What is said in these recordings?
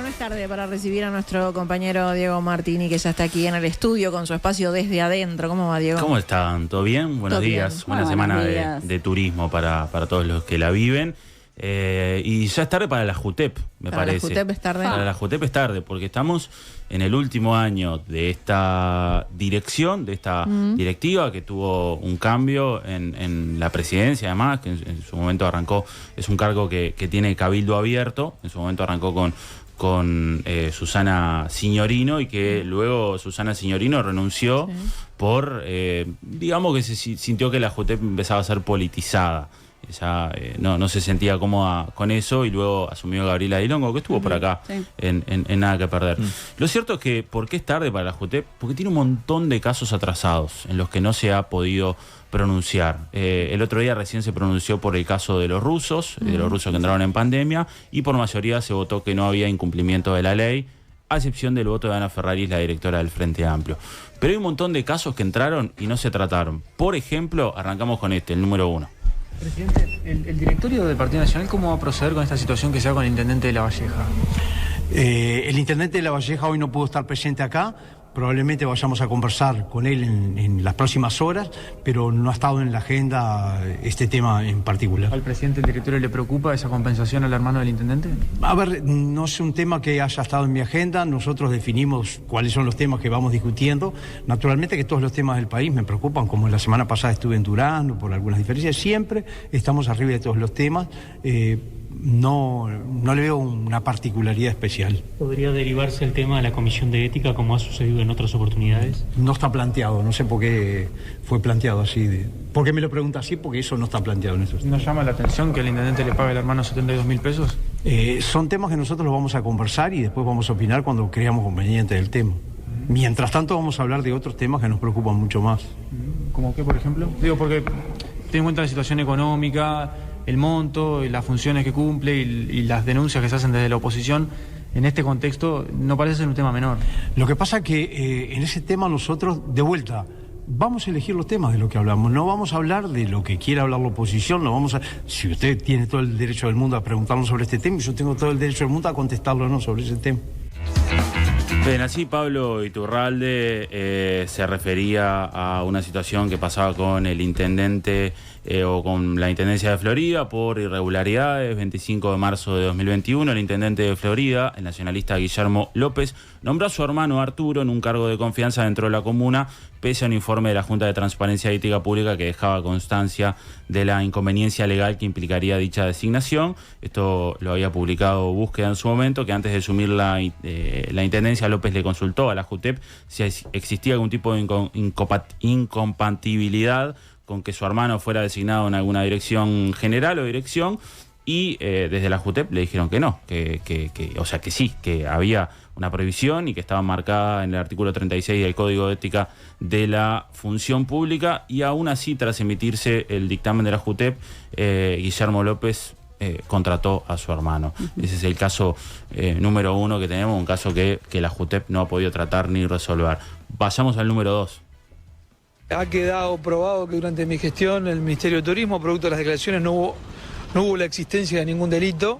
no es tarde para recibir a nuestro compañero Diego Martini, que ya está aquí en el estudio con su espacio Desde Adentro. ¿Cómo va, Diego? ¿Cómo están? ¿Todo bien? Buenos días. Bien. Buena semana de turismo para todos los que la viven. Y ya es tarde para la JUTEP, me parece. ¿Para la JUTEP es tarde? Para la JUTEP es tarde, porque estamos en el último año de esta dirección, de esta directiva, que tuvo un cambio en la presidencia, además, que en su momento arrancó, es un cargo que tiene cabildo abierto, en su momento arrancó con Susana Signorino, y que luego Susana Signorino renunció por, digamos que se sintió que la JUTEP empezaba a ser politizada. Ya no se sentía cómoda con eso, y luego asumió Gabriela Dilongo, que estuvo por acá en Nada que Perder. Lo cierto es que, ¿por qué es tarde para la JUTEP? Porque tiene un montón de casos atrasados en los que no se ha podido pronunciar. El otro día recién se pronunció por el caso de los rusos que entraron en pandemia, y por mayoría se votó que no había incumplimiento de la ley, a excepción del voto de Ana Ferraris, la directora del Frente Amplio. Pero hay un montón de casos que entraron y no se trataron. Por ejemplo, arrancamos con el número 1. Presidente, el directorio del Partido Nacional, ¿cómo va a proceder con esta situación que se da con el intendente de La Valleja? El intendente de La Valleja hoy no pudo estar presente acá. Probablemente vayamos a conversar con él en las próximas horas, pero no ha estado en la agenda este tema en particular. ¿Al presidente del directorio le preocupa esa compensación al hermano del intendente? A ver, no es un tema que haya estado en mi agenda. Nosotros definimos cuáles son los temas que vamos discutiendo. Naturalmente que todos los temas del país me preocupan, como la semana pasada estuve en Durán, por algunas diferencias. Siempre estamos arriba de todos los temas. No le veo una particularidad especial. ¿Podría derivarse el tema a la Comisión de Ética, como ha sucedido en otras oportunidades? No está planteado, no sé por qué fue planteado así. ¿Por qué me lo pregunta así? Porque eso no está planteado en eso. ¿No llama la atención que el intendente le pague al hermano 72.000 pesos? Son temas que nosotros los vamos a conversar y después vamos a opinar cuando creamos conveniente del tema. Mientras tanto vamos a hablar de otros temas que nos preocupan mucho más. ¿Cómo qué, por ejemplo? Digo, porque ten en cuenta la situación económica, el monto y las funciones que cumple y las denuncias que se hacen desde la oposición. En este contexto no parece ser un tema menor. Lo que pasa es que en ese tema nosotros, de vuelta, vamos a elegir los temas de lo que hablamos. No vamos a hablar de lo que quiera hablar la oposición. Si usted tiene todo el derecho del mundo a preguntarnos sobre este tema, yo tengo todo el derecho del mundo a contestarlo no sobre ese tema. Bien, así Pablo Iturralde se refería a una situación que pasaba con el intendente o con la Intendencia de Florida por irregularidades. 25 de marzo de 2021, el intendente de Florida, el nacionalista Guillermo López, nombró a su hermano Arturo en un cargo de confianza dentro de la comuna, pese a un informe de la Junta de Transparencia y Ética Pública que dejaba constancia de la inconveniencia legal que implicaría dicha designación. Esto lo había publicado Búsqueda en su momento, que antes de asumir la intendencia, López le consultó a la JUTEP si existía algún tipo de incompatibilidad con que su hermano fuera designado en alguna dirección general o dirección, y desde la JUTEP le dijeron que no, o sea que sí, que había una prohibición y que estaba marcada en el artículo 36 del Código de Ética de la Función Pública. Y aún así, tras emitirse el dictamen de la JUTEP, Guillermo López contrató a su hermano. Ese es el caso número 1 que tenemos, un caso que la JUTEP no ha podido tratar ni resolver. Pasamos al número 2. Ha quedado probado que durante mi gestión el Ministerio de Turismo, producto de las declaraciones, no hubo la existencia de ningún delito.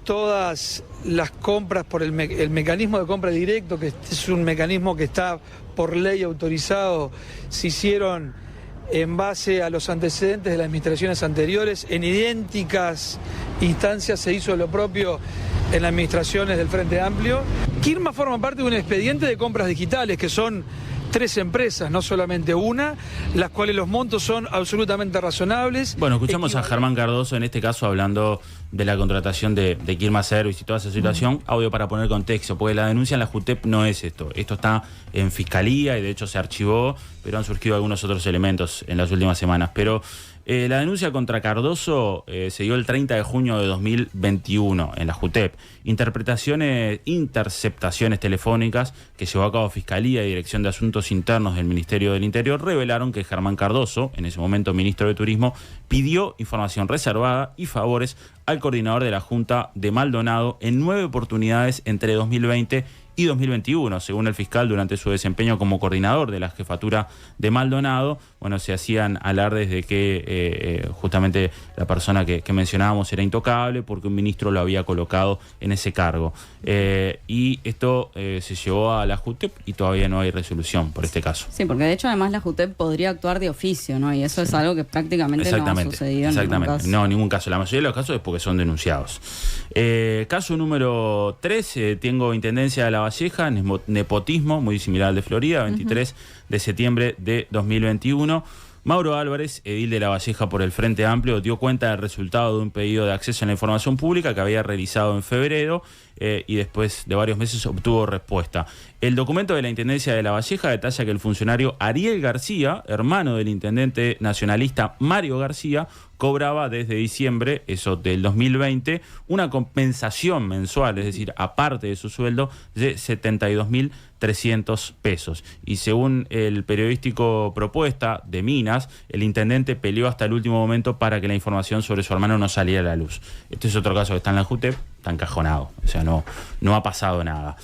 Todas las compras por el mecanismo de compra directo, que es un mecanismo que está por ley autorizado, se hicieron en base a los antecedentes de las administraciones anteriores. En idénticas instancias se hizo lo propio en las administraciones del Frente Amplio. Kirma forma parte de un expediente de compras digitales, que son 3 empresas, no solamente una, las cuales los montos son absolutamente razonables. Bueno, escuchamos a Germán Cardoso, en este caso hablando de la contratación de Kirma Service y toda esa situación. Audio para poner contexto, porque la denuncia en la JUTEP no es esto. Esto está en Fiscalía y de hecho se archivó, pero han surgido algunos otros elementos en las últimas semanas. Pero la denuncia contra Cardoso se dio el 30 de junio de 2021 en la JUTEP. Interceptaciones telefónicas que llevó a cabo Fiscalía y Dirección de Asuntos Internos del Ministerio del Interior revelaron que Germán Cardoso, en ese momento ministro de Turismo, pidió información reservada y favores al coordinador de la Junta de Maldonado en 9 oportunidades entre 2020 y 2021. Según el fiscal, durante su desempeño como coordinador de la jefatura de Maldonado, bueno, se hacían alardes de que justamente la persona que mencionábamos era intocable porque un ministro lo había colocado en ese cargo. Y esto se llevó a la JUTEP y todavía no hay resolución por este caso. Sí, porque de hecho además la JUTEP podría actuar de oficio, ¿no? Y eso es algo que prácticamente no ha sucedido en ningún caso. No, en ningún caso. La mayoría de los casos es porque son denunciados. Caso número 3, tengo Intendencia de La Valleja, nepotismo, muy similar al de Florida, 23 de septiembre de 2021. Mauro Álvarez, edil de La Valleja por el Frente Amplio, dio cuenta del resultado de un pedido de acceso a la información pública que había realizado en febrero y después de varios meses obtuvo respuesta. El documento de la Intendencia de La Valleja detalla que el funcionario Ariel García, hermano del intendente nacionalista Mario García, cobraba desde diciembre, eso del 2020, una compensación mensual, es decir, aparte de su sueldo, de 72.300 pesos. Y según el periodístico Propuesta de Minas, el intendente peleó hasta el último momento para que la información sobre su hermano no saliera a la luz. Este es otro caso que está en la JUTEP, está encajonado, o sea, no ha pasado nada.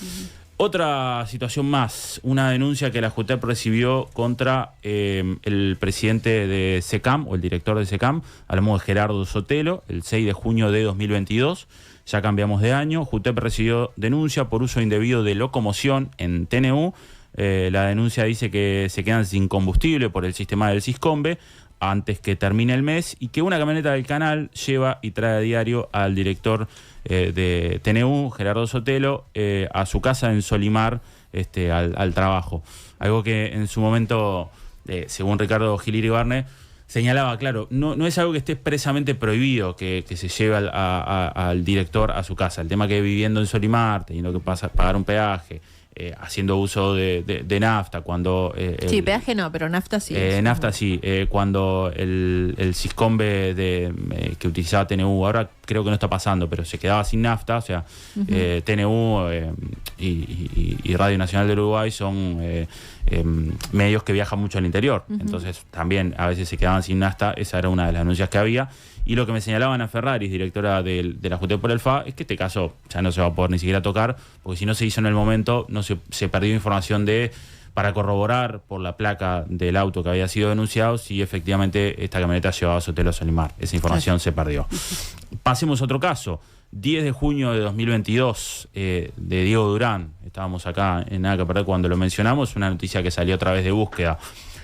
Otra situación más, una denuncia que la JUTEP recibió contra el presidente de SECAM, o el director de SECAM, hablamos de Gerardo Sotelo, el 6 de junio de 2022, ya cambiamos de año. JUTEP recibió denuncia por uso indebido de locomoción en TNU. La denuncia dice que se quedan sin combustible por el sistema del Siscombe antes que termine el mes y que una camioneta del canal lleva y trae a diario al director de TNU, Gerardo Sotelo, a su casa en Solimar, al trabajo. Algo que en su momento, según Ricardo Gil Iribarne, señalaba, claro, no es algo que esté expresamente prohibido que se lleve al director a su casa. El tema que viviendo en Solimar, teniendo que pagar un peaje, haciendo uso de nafta, cuando... sí, peaje no, pero nafta sí. Nafta sí, cuando el Siscombe que utilizaba TNU, ahora creo que no está pasando, pero se quedaba sin nafta, o sea, TNU y Radio Nacional del Uruguay son medios que viajan mucho al interior, entonces también a veces se quedaban sin nafta, esa era una de las denuncias que había. Y lo que me señalaba Ana Ferraris, directora de la JUTEP por el FA, es que este caso ya no se va a poder ni siquiera tocar, porque si no se hizo en el momento, no se perdió información para corroborar por la placa del auto que había sido denunciado si efectivamente esta camioneta llevaba a Sotelo a Solimar. Esa información se perdió. Pasemos a otro caso. 10 de junio de 2022, de Diego Durán. Estábamos acá en Nada que Perder cuando lo mencionamos, una noticia que salió a través de Búsqueda.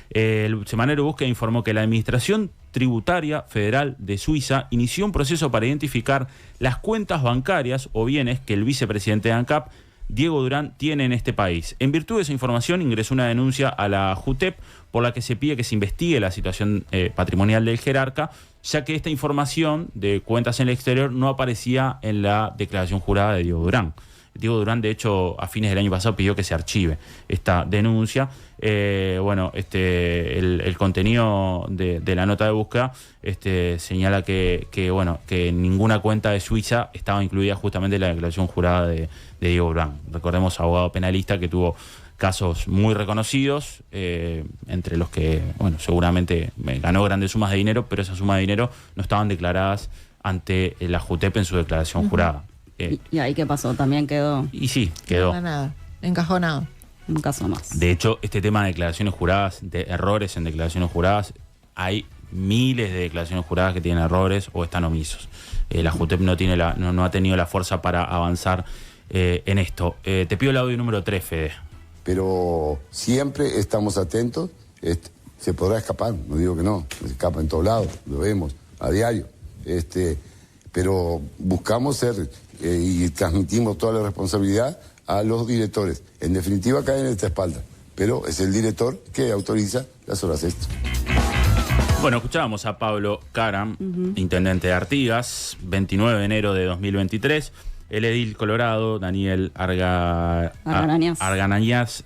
El semanario Búsqueda informó que la Administración Tributaria Federal de Suiza inició un proceso para identificar las cuentas bancarias o bienes que el vicepresidente de ANCAP, Diego Durán, tiene en este país. En virtud de esa información ingresó una denuncia a la JUTEP por la que se pide que se investigue la situación patrimonial del jerarca, ya que esta información de cuentas en el exterior no aparecía en la declaración jurada de Diego Durán. Diego Durán, de hecho, a fines del año pasado pidió que se archive esta denuncia. El contenido de la nota de búsqueda señala que ninguna cuenta de Suiza estaba incluida justamente en la declaración jurada de Diego Durán. Recordemos, abogado penalista que tuvo casos muy reconocidos, entre los que, seguramente ganó grandes sumas de dinero, pero esas sumas de dinero no estaban declaradas ante la JUTEP en su declaración jurada. ¿Y ahí qué pasó? ¿También quedó? Y sí, quedó. Nada, encajonado. Un caso más. De hecho, este tema de declaraciones juradas, de errores en declaraciones juradas, hay miles de declaraciones juradas que tienen errores o están omisos. La JUTEP no ha tenido la fuerza para avanzar en esto. Te pido el audio número 3, Fede. Pero siempre estamos atentos. Se podrá escapar, no digo que no, se escapa en todos lados, lo vemos a diario. Pero buscamos ser y transmitimos toda la responsabilidad a los directores. En definitiva cae en esta espalda, pero es el director que autoriza las horas extras. Bueno, escuchábamos a Pablo Caram, intendente de Artigas, 29 de enero de 2023. El edil colorado, Daniel Arganañas,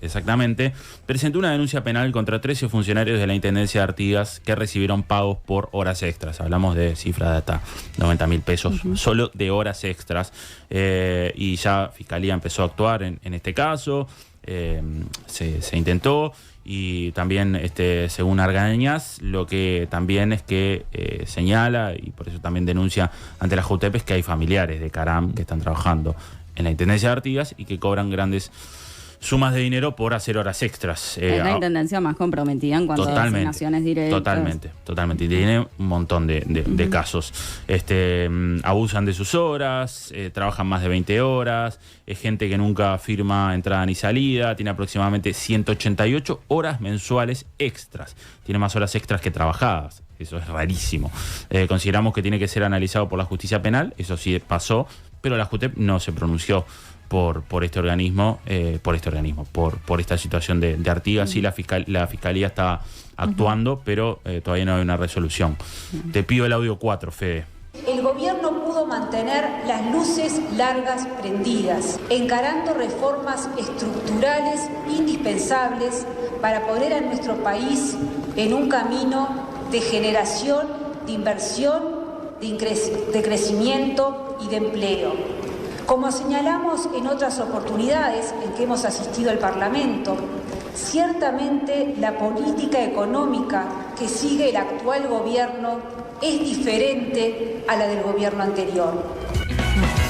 exactamente, presentó una denuncia penal contra 13 funcionarios de la Intendencia de Artigas que recibieron pagos por horas extras. Hablamos de cifras de hasta 90.000 pesos, solo de horas extras. Y ya Fiscalía empezó a actuar en este caso, se intentó. Y también, según Arganañas, lo que también es que señala, y por eso también denuncia ante la JUTEP, es que hay familiares de Caram que están trabajando la Intendencia de Artigas y que cobran grandes sumas de dinero por hacer horas extras. Es la intendencia más comprometida en cuanto a asignaciones directas. Totalmente. Y tiene un montón de casos. Abusan de sus horas, trabajan más de 20 horas, es gente que nunca firma entrada ni salida, tiene aproximadamente 188 horas mensuales extras. Tiene más horas extras que trabajadas. Eso es rarísimo. Consideramos que tiene que ser analizado por la justicia penal, eso sí pasó, pero la JUTEP no se pronunció por este organismo, por esta situación de Artigas. Sí, la Fiscalía está actuando, pero todavía no hay una resolución. Te pido el audio 4, Fede. El gobierno pudo mantener las luces largas prendidas, encarando reformas estructurales indispensables para poner a nuestro país en un camino de generación, de inversión, de crecimiento y de empleo. Como señalamos en otras oportunidades en que hemos asistido al Parlamento, ciertamente la política económica que sigue el actual gobierno es diferente a la del gobierno anterior.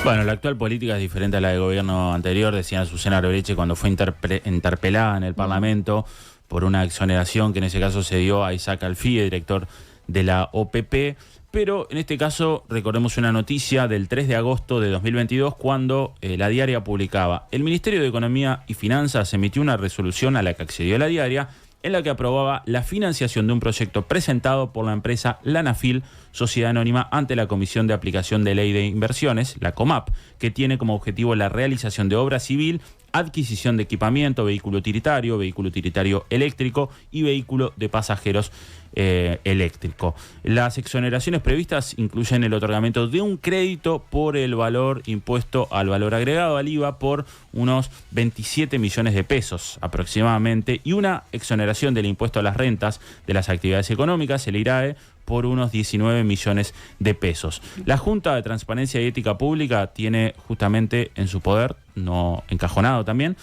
Bueno, la actual política es diferente a la del gobierno anterior, decía Azucena Arbeleche cuando fue interpelada en el Parlamento por una exoneración que en ese caso se dio a Isaac Alfie, director de la OPP. Pero en este caso recordemos una noticia del 3 de agosto de 2022 cuando La Diaria publicaba: el Ministerio de Economía y Finanzas emitió una resolución a la que accedió La Diaria en la que aprobaba la financiación de un proyecto presentado por la empresa Lanafil, Sociedad Anónima, ante la Comisión de Aplicación de Ley de Inversiones, la COMAP, que tiene como objetivo la realización de obra civil, adquisición de equipamiento, vehículo utilitario eléctrico y vehículo de pasajeros eléctrico. Las exoneraciones previstas incluyen el otorgamiento de un crédito por el valor impuesto al valor agregado, al IVA, por unos 27 millones de pesos aproximadamente, y una exoneración del impuesto a las rentas de las actividades económicas, el IRAE, por unos 19 millones de pesos. La Junta de Transparencia y Ética Pública tiene justamente en su poder, no encajonado también,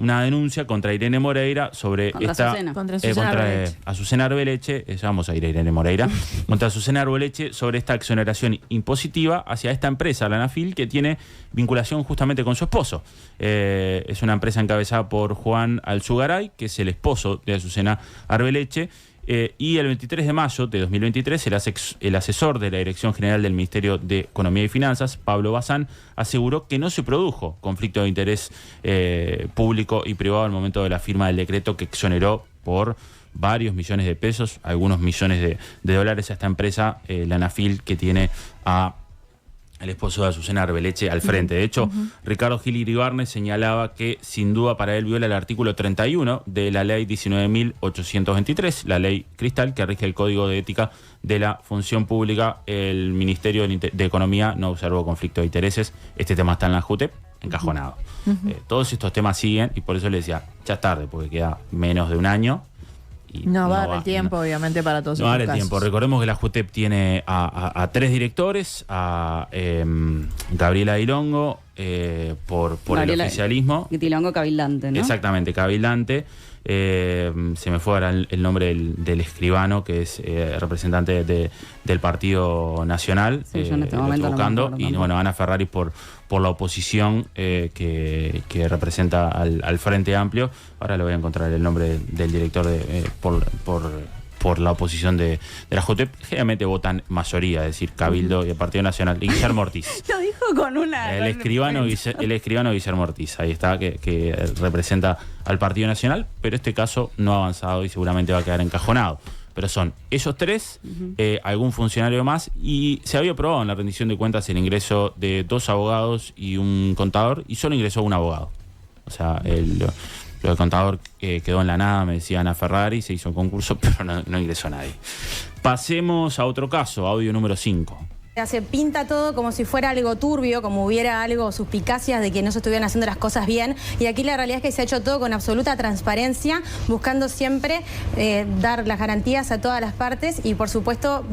una denuncia contra Irene Moreira sobre contra Azucena Arbeleche, vamos a ir a Irene Moreira, contra Azucena Arbeleche sobre esta exoneración impositiva hacia esta empresa, Lanafil, que tiene vinculación justamente con su esposo. Es una empresa encabezada por Juan Alzugaray, que es el esposo de Azucena Arbeleche. Y el 23 de mayo de 2023, el asesor de la Dirección General del Ministerio de Economía y Finanzas, Pablo Bazán, aseguró que no se produjo conflicto de interés público y privado al momento de la firma del decreto que exoneró por varios millones de pesos, algunos millones de dólares a esta empresa, Lanafil, que tiene a el esposo de Azucena Arbeleche al frente. De hecho, Ricardo Gil Iribarne señalaba que sin duda para él viola el artículo 31 de la ley 19.823, la ley Cristal, que rige el Código de Ética de la Función Pública. El Ministerio de Economía no observó conflicto de intereses. Este tema está en la JUTEP, encajonado. Todos estos temas siguen y por eso le decía, ya es tarde, porque queda menos de un año. Y no va a dar el tiempo, obviamente, para todos estos casos. No va a dar el tiempo. Recordemos que la JUTEP tiene a 3 directores, a Gabriela Dilongo, por el oficialismo. Dilongo cabildante, ¿no? Exactamente, cabildante. Se me fue ahora el nombre del escribano, que es representante del Partido Nacional. Sí, yo en este momento buscando, y bueno, Ana Ferrari por la oposición que representa al Frente Amplio. Ahora le voy a encontrar el nombre del director por la oposición de la JUTEP. Generalmente votan mayoría, es decir, Cabildo y el Partido Nacional. Y Guillermo Ortiz. Lo dijo con una... El escribano Guillermo Ortiz, ahí está, que representa al Partido Nacional, pero este caso no ha avanzado y seguramente va a quedar encajonado. Pero son esos 3, algún funcionario más, y se había aprobado en la rendición de cuentas el ingreso de 2 abogados y un contador, y solo ingresó un abogado. O sea, lo del contador quedó en la nada, me decía Ana Ferrari, se hizo un concurso, pero no ingresó nadie. Pasemos a otro caso, audio número 5. Se pinta todo como si fuera algo turbio, como hubiera algo, suspicacias de que no se estuvieran haciendo las cosas bien, y aquí la realidad es que se ha hecho todo con absoluta transparencia, buscando siempre dar las garantías a todas las partes y por supuesto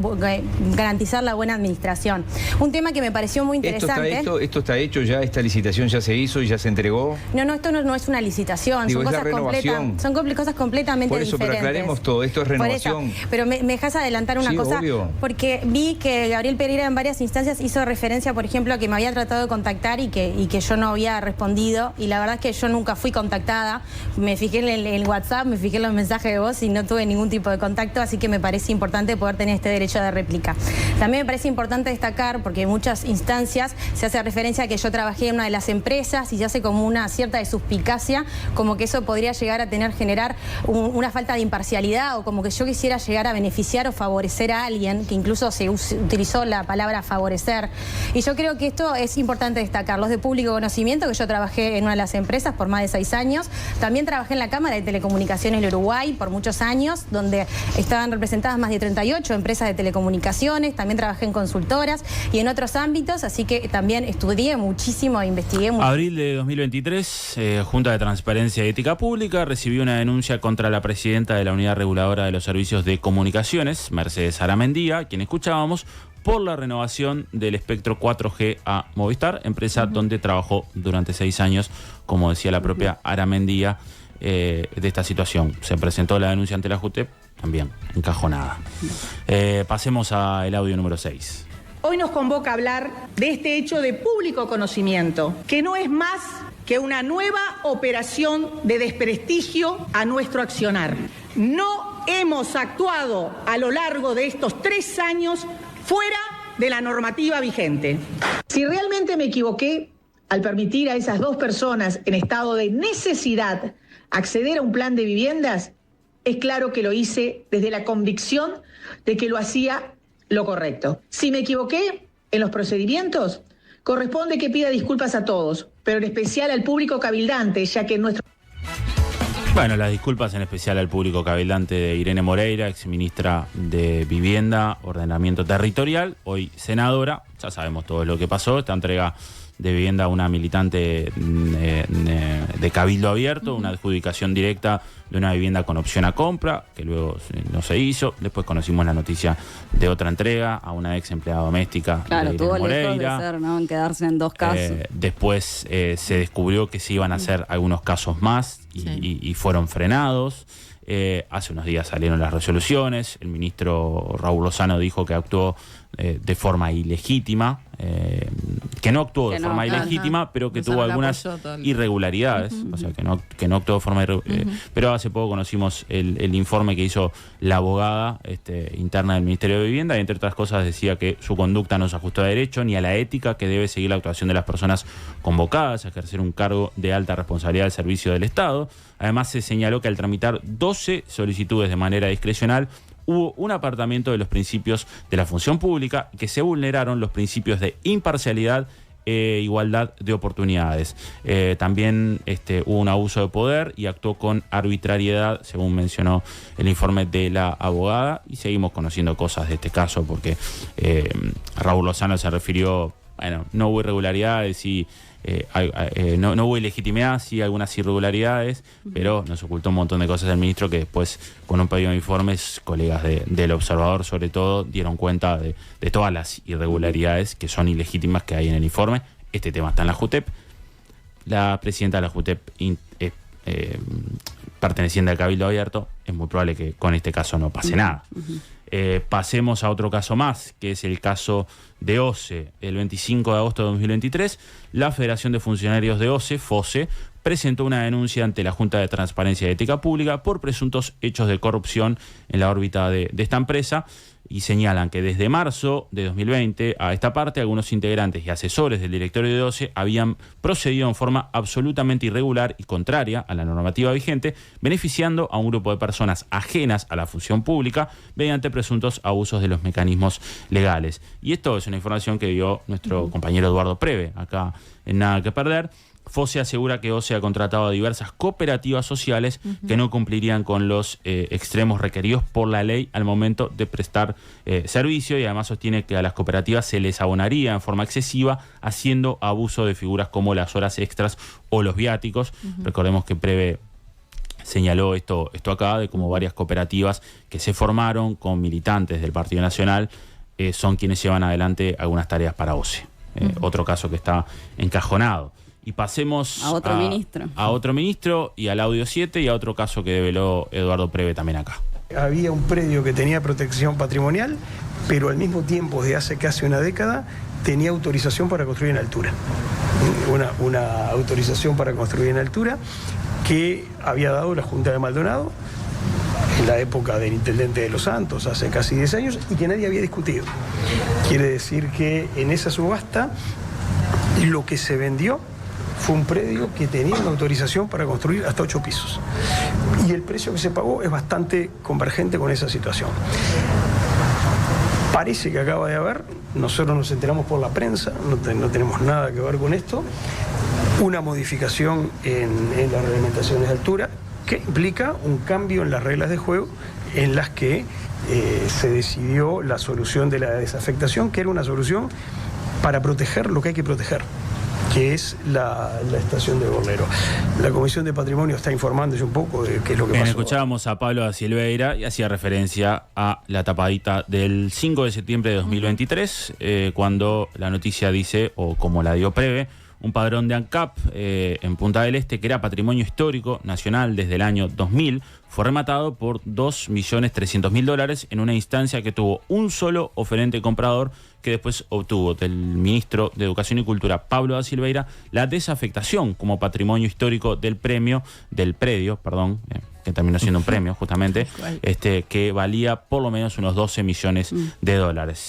garantizar la buena administración. Un tema que me pareció muy interesante. ¿Esto está hecho ya? ¿Esta licitación ya se hizo y ya se entregó? No, esto no es una licitación, son cosas completamente por eso, diferentes. Pero aclaremos todo, esto es renovación. Pero me dejas adelantar una cosa, obvio. porque vi que Gabriel Pereira en varias instancias hizo referencia, por ejemplo, a que me había tratado de contactar y que yo no había respondido, y la verdad es que yo nunca fui contactada. Me fijé en el WhatsApp, me fijé en los mensajes de voz y no tuve ningún tipo de contacto, así que me parece importante poder tener este derecho de réplica. También me parece importante destacar, porque en muchas instancias se hace referencia a que yo trabajé en una de las empresas y se hace como una cierta de suspicacia, como que eso podría llegar a generar una falta de imparcialidad, o como que yo quisiera llegar a beneficiar o favorecer a alguien, que incluso se utilizó la palabra favorecer. Y yo creo que esto es importante destacarlo. Es de público conocimiento que yo trabajé en una de las empresas por más de 6 años. También trabajé en la Cámara de Telecomunicaciones del Uruguay por muchos años, donde estaban representadas más de 38 empresas de telecomunicaciones. También trabajé en consultoras y en otros ámbitos, así que también estudié muchísimo e investigué mucho. Abril de 2023, Junta de Transparencia y Ética Pública recibió una denuncia contra la presidenta de la Unidad Reguladora de los Servicios de Comunicaciones, Mercedes Aramendía, quien escuchábamos, por la renovación del espectro 4G a Movistar, empresa donde trabajó durante 6 años, como decía la propia Aramendía, de esta situación. Se presentó la denuncia ante la JUTEP, también encajonada. Pasemos al audio número 6. Hoy nos convoca a hablar de este hecho de público conocimiento, que no es más que una nueva operación de desprestigio a nuestro accionar. No hemos actuado a lo largo de estos 3 años fuera de la normativa vigente. Si realmente me equivoqué al permitir a esas 2 personas en estado de necesidad acceder a un plan de viviendas, es claro que lo hice desde la convicción de que lo hacía lo correcto. Si me equivoqué en los procedimientos, corresponde que pida disculpas a todos, pero en especial al público cabildante, ya que nuestro... Bueno, las disculpas en especial al público cabildante de Irene Moreira, exministra de Vivienda, Ordenamiento Territorial, hoy senadora. Ya sabemos todo lo que pasó, esta entrega de vivienda a una militante de Cabildo Abierto, una adjudicación directa de una vivienda con opción a compra, que luego no se hizo. Después conocimos la noticia de otra entrega a una ex empleada doméstica. Claro, de tuvo Moreira. lejos de ser, ¿no?, en quedarse en 2 casos. Después se descubrió que se iban a hacer algunos casos más y fueron frenados. Hace unos días salieron las resoluciones. El ministro Raúl Lozano dijo que actuó de forma ilegítima, que no actuó de forma ilegítima, pero que tuvo algunas irregularidades, o sea, que no actuó de forma irregular. Pero hace poco conocimos el informe que hizo la abogada interna del Ministerio de Vivienda, y entre otras cosas decía que su conducta no se ajustó a derecho ni a la ética que debe seguir la actuación de las personas convocadas a ejercer un cargo de alta responsabilidad al servicio del Estado. Además, se señaló que al tramitar 12 solicitudes de manera discrecional, hubo un apartamiento de los principios de la función pública, que se vulneraron los principios de imparcialidad e igualdad de oportunidades. También hubo un abuso de poder y actuó con arbitrariedad, según mencionó el informe de la abogada, y seguimos conociendo cosas de este caso, porque Raúl Lozano se refirió, bueno, no hubo irregularidades y no hubo ilegitimidad, sí algunas irregularidades, pero nos ocultó un montón de cosas del ministro que después, con un pedido de informes, colegas del Observador sobre todo, dieron cuenta de todas las irregularidades que son ilegítimas que hay en el informe. Este tema está en la JUTEP. La presidenta de la JUTEP, perteneciente al Cabildo Abierto, es muy probable que con este caso no pase nada. Pasemos a otro caso más, que es el caso de OCE. El 25 de agosto de 2023, la Federación de Funcionarios de OCE, FOSE, presentó una denuncia ante la Junta de Transparencia y Ética Pública por presuntos hechos de corrupción en la órbita de esta empresa, y señalan que desde marzo de 2020 a esta parte, algunos integrantes y asesores del directorio de OCE habían procedido en forma absolutamente irregular y contraria a la normativa vigente, beneficiando a un grupo de personas ajenas a la función pública mediante presuntos abusos de los mecanismos legales. Y esto es una información que dio nuestro compañero Eduardo Preve, acá en Nada que Perder. FOSE asegura que OCE ha contratado a diversas cooperativas sociales que no cumplirían con los extremos requeridos por la ley al momento de prestar servicio, y además sostiene que a las cooperativas se les abonaría en forma excesiva, haciendo abuso de figuras como las horas extras o los viáticos. Recordemos que Preve señaló esto acá, de cómo varias cooperativas que se formaron con militantes del Partido Nacional son quienes llevan adelante algunas tareas para OCE. Otro caso que está encajonado. Y pasemos a otro ministro. A otro ministro y al audio 7 y a otro caso que develó Eduardo Preve también acá. Había un predio que tenía protección patrimonial pero al mismo tiempo, desde hace casi una década, tenía autorización para construir en altura. Una autorización para construir en altura que había dado la Junta de Maldonado en la época del intendente de Los Santos, hace casi 10 años, y que nadie había discutido. Quiere decir que en esa subasta lo que se vendió fue un predio que tenía una autorización para construir hasta 8 pisos. Y el precio que se pagó es bastante convergente con esa situación. Parece que acaba de haber, nosotros nos enteramos por la prensa, no tenemos nada que ver con esto, una modificación en las reglamentaciones de altura que implica un cambio en las reglas de juego en las que se decidió la solución de la desafectación, que era una solución para proteger lo que hay que proteger, que es la estación de Bornero. La Comisión de Patrimonio está informándose un poco de qué es lo que pasó. Escuchábamos a Pablo da Silveira y hacía referencia a la tapadita del 5 de septiembre de 2023, cuando la noticia dice, o como la dio Preve, un padrón de ANCAP en Punta del Este, que era patrimonio histórico nacional desde el año 2000, fue rematado por $2.300.000 en una instancia que tuvo un solo oferente comprador, que después obtuvo del ministro de Educación y Cultura, Pablo da Silveira, la desafectación como patrimonio histórico del predio, que terminó siendo un premio justamente, que valía por lo menos unos $12 millones.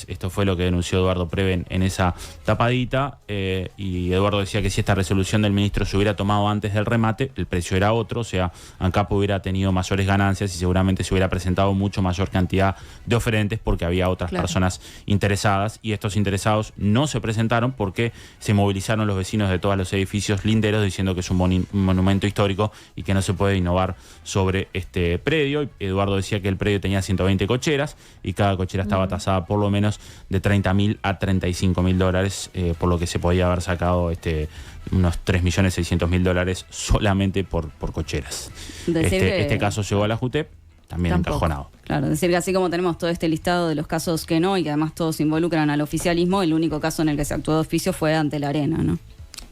Esto fue lo que denunció Eduardo Preve en esa tapadita, y Eduardo decía que si esta resolución del ministro se hubiera tomado antes del remate, el precio era otro, o sea, ANCAP hubiera tenido mayores ganancias y seguramente se hubiera presentado mucho mayor cantidad de oferentes porque había otras personas interesadas, y estos interesados no se presentaron porque se movilizaron los vecinos de todos los edificios linderos diciendo que es un monumento histórico y que no se puede innovar sobre este predio. Eduardo decía que el predio tenía 120 cocheras y cada cochera estaba tasada por lo menos de $30.000 a $35.000, por lo que se podía haber sacado unos $3.600.000 solamente por cocheras. Este caso llegó a la JUTEP, también encajonado. Claro, decir que así como tenemos todo este listado de los casos que no, y que además todos involucran al oficialismo, el único caso en el que se actuó de oficio fue ante la Arena, ¿no?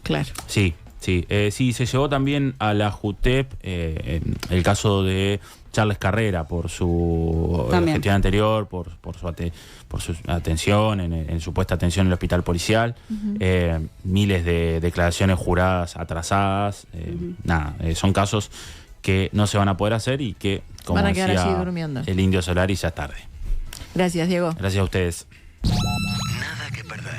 Claro. Sí, se llevó también a la JUTEP el caso de Charles Carrera por su gestión anterior, por su atención, en supuesta atención en el hospital policial, miles de declaraciones juradas atrasadas, son casos que no se van a poder hacer y que, como van a quedar decía allí durmiendo. el Indio Solari, ya es tarde. Gracias, Diego. Gracias a ustedes. Nada que perder.